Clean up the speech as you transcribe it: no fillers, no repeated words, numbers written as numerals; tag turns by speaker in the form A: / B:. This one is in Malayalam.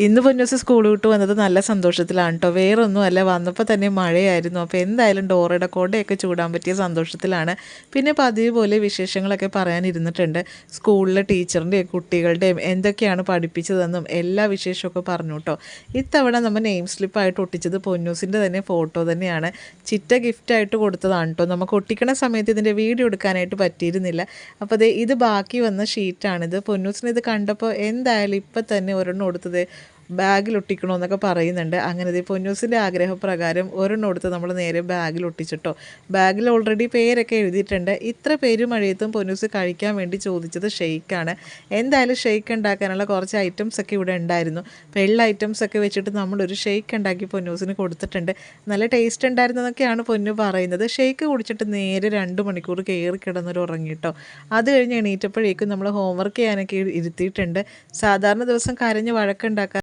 A: ഇന്ന് പൊന്നൂസ് സ്കൂൾ വിട്ട് വന്നത് നല്ല സന്തോഷത്തിലാണ് കേട്ടോ. വേറൊന്നും അല്ല, വന്നപ്പോൾ തന്നെ മഴയായിരുന്നു. അപ്പോൾ എന്തായാലും ഡോറയുടെ കൊടയൊക്കെ ചൂടാൻ പറ്റിയ സന്തോഷത്തിലാണ്. പിന്നെ പതിവ് പോലെ വിശേഷങ്ങളൊക്കെ പറയാനിരുന്നിട്ടുണ്ട്. സ്കൂളിലെ ടീച്ചറിൻ്റെയും കുട്ടികളുടെയും എന്തൊക്കെയാണ് പഠിപ്പിച്ചതെന്നും എല്ലാ വിശേഷമൊക്കെ പറഞ്ഞു കേട്ടോ. ഇത്തവണ നമ്മൾ നെയിം സ്ലിപ്പായിട്ട് ഒട്ടിച്ചത് പൊന്നൂസിൻ്റെ തന്നെ ഫോട്ടോ തന്നെയാണ്. ചിറ്റ ഗിഫ്റ്റായിട്ട് കൊടുത്തതാണ് കേട്ടോ. നമുക്ക് ഒട്ടിക്കണ സമയത്ത് ഇതിൻ്റെ വീഡിയോ എടുക്കാനായിട്ട് പറ്റിയിരുന്നില്ല. അപ്പോൾ ഇത് ബാക്കി വന്ന ഷീറ്റാണിത്. പൊന്നൂസിന് ഇത് കണ്ടപ്പോൾ എന്തായാലും ഇപ്പം തന്നെ ഒരെണ്ണം കൊടുത്തത് ബാഗിൽ ഒട്ടിക്കണമെന്നൊക്കെ പറയുന്നുണ്ട്. അങ്ങനെ ഇത് പൊന്നൂസിൻ്റെ ആഗ്രഹപ്രകാരം ഒരെണ്ണം എടുത്ത് നമ്മൾ നേരെ ബാഗിൽ ഒട്ടിച്ചിട്ടോ. ബാഗിൽ ഓൾറെഡി പേരൊക്കെ എഴുതിയിട്ടുണ്ട്. ഇത്ര പേര് മഴയത്തും പൊന്നൂസ് കഴിക്കാൻ വേണ്ടി ചോദിച്ചത് ഷെയ്ക്കാണ്. എന്തായാലും ഷെയ്ക്ക് ഉണ്ടാക്കാനുള്ള കുറച്ച് ഐറ്റംസൊക്കെ ഇവിടെ ഉണ്ടായിരുന്നു. വെള്ള ഐറ്റംസൊക്കെ വെച്ചിട്ട് നമ്മളൊരു ഷെയ്ക്ക് ഉണ്ടാക്കി പൊന്നൂസിന് കൊടുത്തിട്ടുണ്ട്. നല്ല ടേസ്റ്റ് ഉണ്ടായിരുന്നതൊക്കെയാണ് പൊന്നു പറയുന്നത്. ഷെയ്ക്ക് കുടിച്ചിട്ട് നേരെ 2 മണിക്കൂർ കയറി കിടന്നൊരു ഉറങ്ങിട്ടോ. അത് കഴിഞ്ഞ് എണീറ്റപ്പോഴേക്കും നമ്മൾ ഹോംവർക്ക് ചെയ്യാനൊക്കെ ഇരുത്തിയിട്ടുണ്ട്. സാധാരണ ദിവസം കരഞ്ഞ് വഴക്കുണ്ടാക്കാൻ